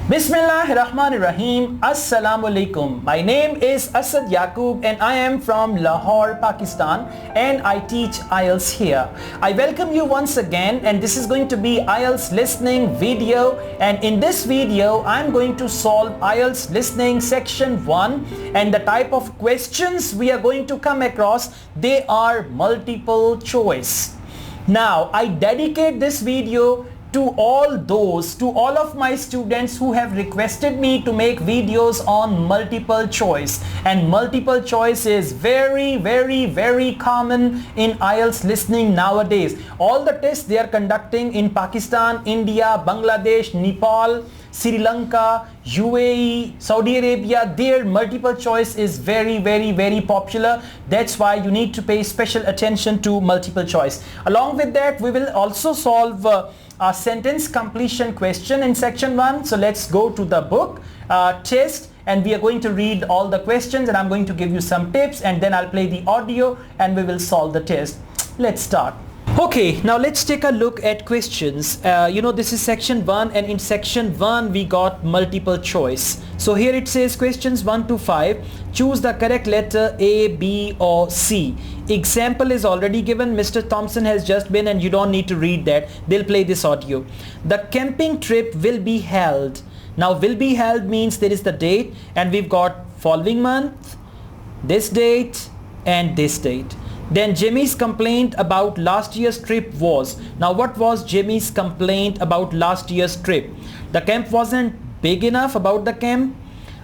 Bismillahirrahmanirrahim. Assalamu alaikum. My name is Asad Yaqub and I am from Lahore, Pakistan, and I teach IELTS here. I welcome you once again, and this is going to be IELTS listening video, and in this video I'm going to solve IELTS listening section 1, and the type of questions we are going to come across, they are multiple choice. Now I dedicate this video to all of my students who have requested me to make videos on multiple choice, and multiple choice is very common in IELTS listening nowadays. All the tests they are conducting in Pakistan, India, Bangladesh, Nepal, Sri Lanka, UAE, Saudi Arabia, their multiple choice is very popular. That's why you need to pay special attention to multiple choice. Along with that, we will also solve a sentence completion question in section 1. So let's go to the book test, and we are going to read all the questions, and I'm going to give you some tips, and then I'll play the audio and we will solve the test. Let's start. Okay, now let's take a look at questions. This is section 1, and in section 1 we got multiple choice. So here it says questions 1 to 5. Choose the correct letter A, B or C. Example is already given. Mr. Thompson has just been, and you don't need to read that. They'll play this audio. The camping trip will be held. Now will be held means there is the date, and we've got following month, this date and this date. Then Jimmy's complaint about last year's trip was. Now what was Jimmy's complaint about last year's trip? The camp wasn't big enough. About the camp.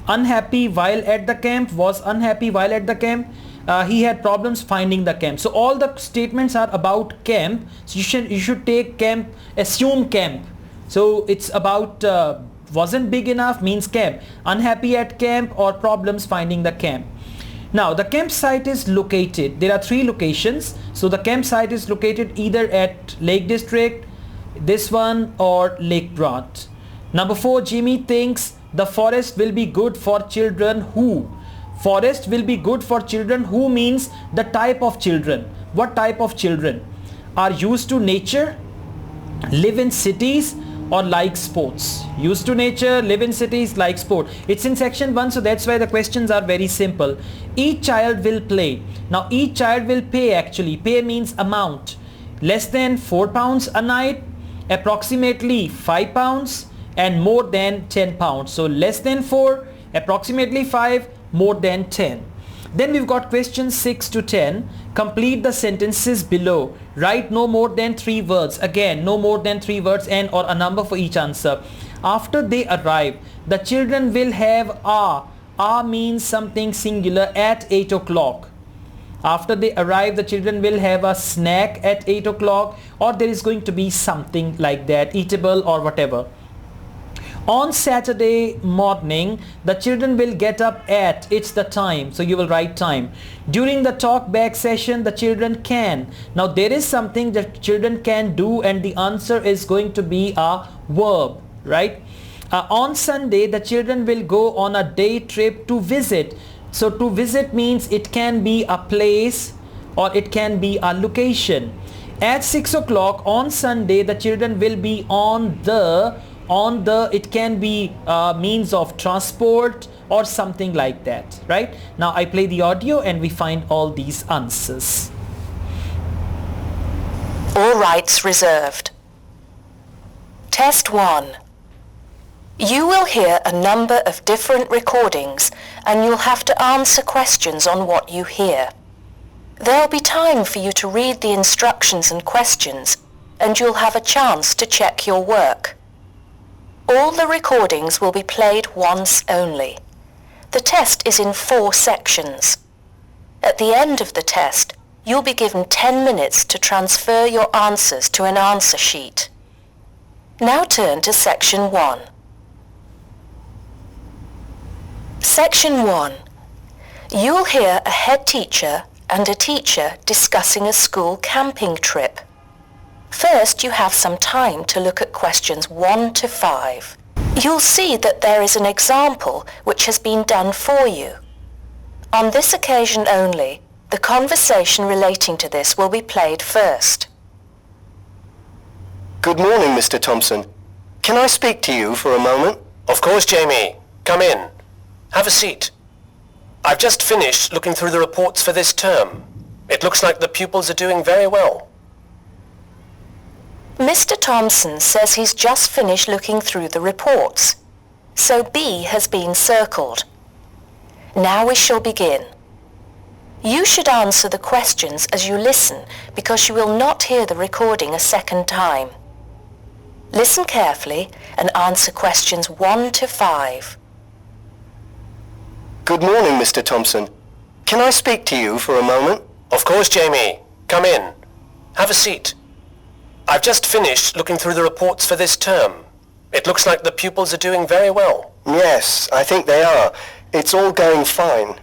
Unhappy while at the camp. Was unhappy while at the camp. He had problems finding the camp. So all the statements are about camp. So you should take camp, assume camp. So it's about wasn't big enough means camp. Unhappy at camp or problems finding the camp. Now the campsite is located. There are 3 locations. So the campsite is located either at Lake District, this one, or Lake Brant. Number 4, Jimmy thinks the forest will be good for children who. Forest will be good for children who means the type of children. What type of children? Are used to nature, live in cities, or like sports. Used to nature, live in cities, like sport. It's in section 1, so that's why the questions are very simple. Each child will play. Now each child will pay actually. Pay means amount. Less than 4 pounds a night, approximately 5 pounds, and more than 10 pounds. So less than 4, approximately 5, more than 10. Then we've got questions 6 to 10. Complete the sentences below. Write no more than 3 words. Again, no more than 3 words and or a number for each answer. After they arrive, the children will have a means something singular at 8 o'clock. After they arrive, the children will have a snack at 8 o'clock, or there is going to be something like that, eatable or whatever. On Saturday morning, the children will get up at, it's the time, so you will write time. During the talk back session, the children can. Now there is something that children can do, and the answer is going to be a verb, right? On Sunday, the children will go on a day trip to visit. So to visit means it can be a place or it can be a location. At 6 o'clock on Sunday, the children will be on the, it can be means of transport or something like that, right? Now I play the audio and we find all these answers. All rights reserved. Test 1. You will hear a number of different recordings and you'll have to answer questions on what you hear. There'll be time for you to read the instructions and questions, and you'll have a chance to check your work. All the recordings will be played once only. The test is in 4 sections. At the end of the test, you'll be given 10 minutes to transfer your answers to an answer sheet. Now turn to section 1. Section 1. You'll hear a head teacher and a teacher discussing a school camping trip. First, you have some time to look at questions 1 to 5. You'll see that there is an example which has been done for you. On this occasion only, the conversation relating to this will be played first. Good morning, Mr. Thompson. Can I speak to you for a moment? Of course, Jamie. Come in. Have a seat. I've just finished looking through the reports for this term. It looks like the pupils are doing very well. Mr. Thompson says he's just finished looking through the reports, so B has been circled. Now we shall begin. You should answer the questions as you listen because you will not hear the recording a second time. Listen carefully and answer questions 1 to 5. Good morning, Mr. Thompson. Can I speak to you for a moment? Of course, Jamie. Come in. Have a seat. I've just finished looking through the reports for this term. It looks like the pupils are doing very well. Yes, I think they are. It's all going fine.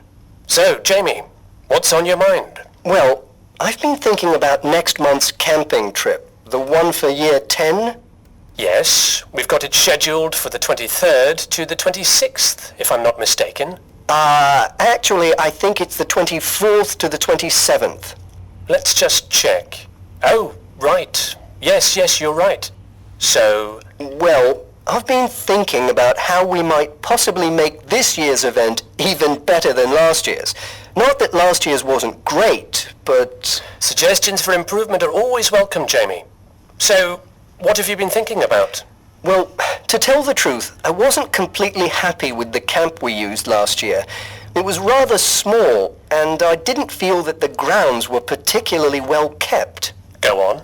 So, Jamie, what's on your mind? Well, I've been thinking about next month's camping trip, the one for year 10. Yes, we've got it scheduled for the 23rd to the 26th, if I'm not mistaken. Actually, I think it's the 24th to the 27th. Let's just check. Oh, right. Yes, you're right. So... Well, I've been thinking about how we might possibly make this year's event even better than last year's. Not that last year's wasn't great, but... Suggestions for improvement are always welcome, Jamie. So, what have you been thinking about? Well, to tell the truth, I wasn't completely happy with the camp we used last year. It was rather small, and I didn't feel that the grounds were particularly well kept. Go on.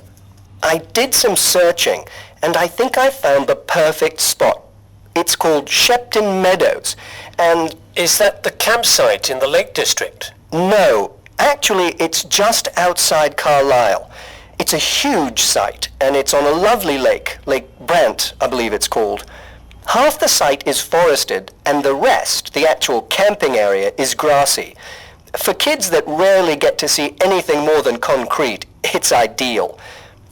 I did some searching, and I think I found the perfect spot. It's called Shepton Meadows, and... Is that the campsite in the Lake District? No, actually it's just outside Carlisle. It's a huge site, and it's on a lovely lake, Lake Brant, I believe it's called. Half the site is forested, and the rest, the actual camping area, is grassy. For kids that rarely get to see anything more than concrete, it's ideal.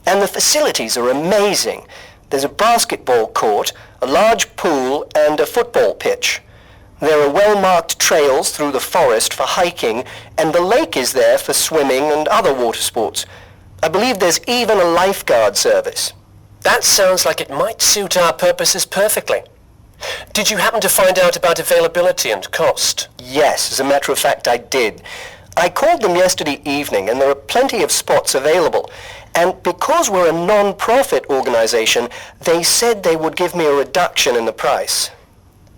And the facilities are amazing. There's a basketball court, a large pool, and a football pitch. There are well-marked trails through the forest for hiking, and the lake is there for swimming and other water sports. I believe there's even a lifeguard service. That sounds like it might suit our purposes perfectly. Did you happen to find out about availability and cost? Yes, as a matter of fact, I did. I called them yesterday evening, and there are plenty of spots available. And because we're a non-profit organization, they said they would give me a reduction in the price.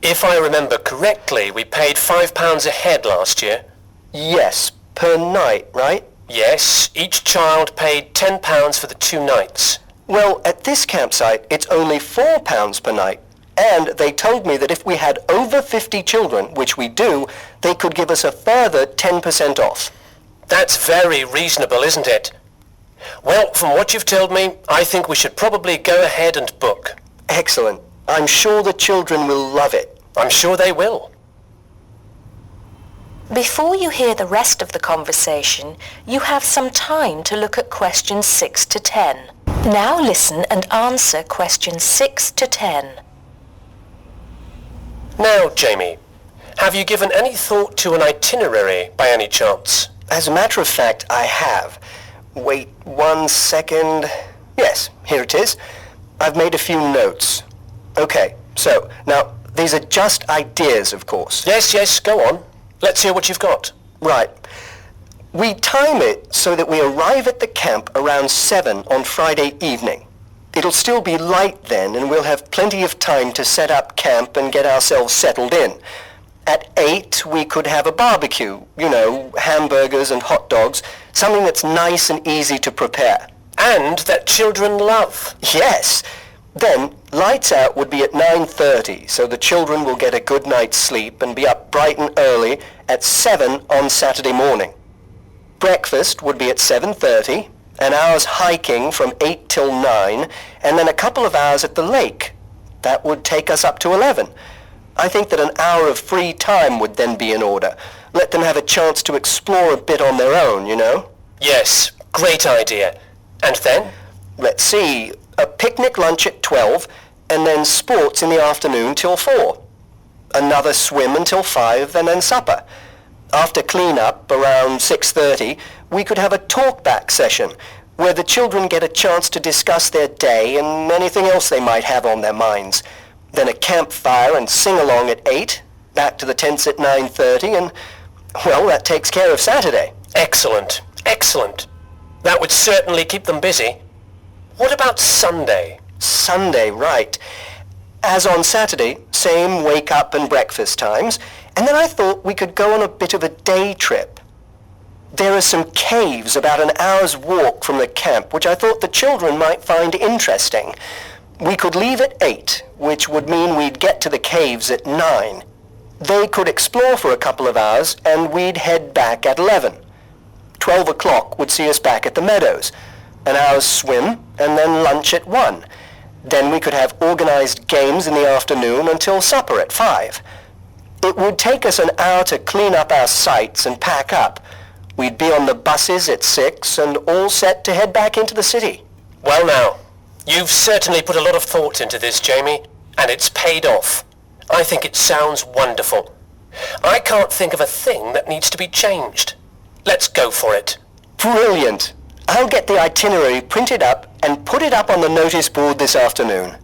If I remember correctly, we paid £5 a head last year. Yes, per night, right? Yes, each child paid £10 for the 2 nights. Well, at this campsite, it's only £4 per night. And they told me that if we had over 50 children, which we do, they could give us a further 10% off. That's very reasonable, isn't it? Well, from what you've told me, I think we should probably go ahead and book. Excellent. I'm sure the children will love it. I'm sure they will. Before you hear the rest of the conversation, you have some time to look at questions 6 to 10. Now listen and answer questions 6 to 10. Now, Jamie, have you given any thought to an itinerary by any chance? As a matter of fact, I have. Wait 1 second. Yes, here it is. I've made a few notes. Okay, so, now, these are just ideas, of course. Yes, go on. Let's hear what you've got. Right. We time it so that we arrive at the camp around 7 on Friday evening. It'll still be light then, and we'll have plenty of time to set up camp and get ourselves settled in. At 8, we could have a barbecue, hamburgers and hot dogs, something that's nice and easy to prepare. And that children love. Yes. Then, lights out would be at 9:30, so the children will get a good night's sleep and be up bright and early at 7 on Saturday morning. Breakfast would be at 7:30, an hour's hiking from 8 till 9, and then a couple of hours at the lake. That would take us up to 11. I think that an hour of free time would then be in order. Let them have a chance to explore a bit on their own, Yes, great idea. And then? Let's see, a picnic lunch at 12, and then sports in the afternoon till 4. Another swim until 5, and then supper. After clean-up, around 6:30, we could have a talk-back session, where the children get a chance to discuss their day and anything else they might have on their minds. then a campfire and sing-along at 8, back to the tents at 9:30, and, well, that takes care of Saturday. Excellent, excellent. That would certainly keep them busy. What about Sunday? Sunday, right. As on Saturday, same wake-up and breakfast times, and then I thought we could go on a bit of a day trip. There are some caves about an hour's walk from the camp, which I thought the children might find interesting. We could leave at 8, which would mean we'd get to the caves at 9. They could explore for a couple of hours, and we'd head back at 11. 12 o'clock would see us back at the meadows. An hour's swim, and then lunch at 1. Then we could have organized games in the afternoon until supper at 5. It would take us an hour to clean up our sites and pack up. We'd be on the buses at 6 and all set to head back into the city. Well now, you've certainly put a lot of thought into this, Jamie, and it's paid off. I think it sounds wonderful. I can't think of a thing that needs to be changed. Let's go for it. Brilliant. I'll get the itinerary printed up and put it up on the notice board this afternoon.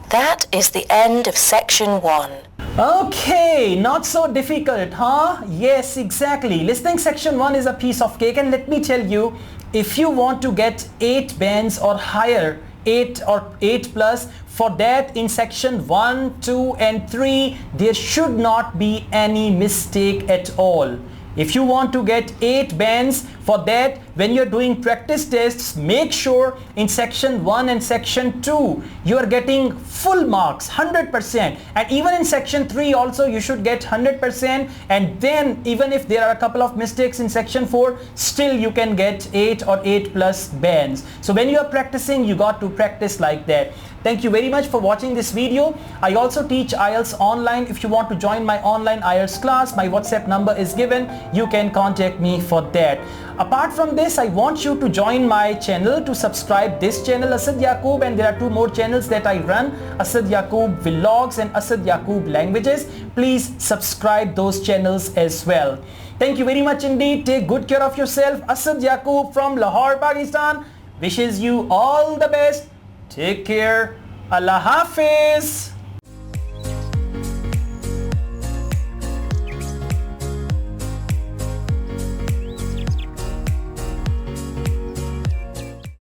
That is the end of section 1. Okay, not so difficult, huh? Yes, exactly. Listening section 1 is a piece of cake, and let me tell you, if you want to get 8 bands or higher, 8 or 8 plus, for that in section 1, 2 and 3, there should not be any mistake at all. If you want to get 8 bands, for that when you're doing practice tests, make sure in section 1 and section 2 you are getting full marks, 100%, and even in section 3 also you should get 100%, and then even if there are a couple of mistakes in section 4, still you can get 8 or 8 plus bands. So when you are practicing, you got to practice like that. Thank you very much for watching this video. I also teach IELTS online. If you want to join my online IELTS class, my WhatsApp number is given. You can contact me for that. Apart from this, I want you to join my channel, to subscribe this channel, Asad Yaqub, and there are 2 more channels that I run, Asad Yaqub Vlogs and Asad Yaqub Languages. Please subscribe those channels as well. Thank you very much indeed. Take good care of yourself. Asad Yaqub from Lahore, Pakistan wishes you all the best. Take care. Allah Hafiz.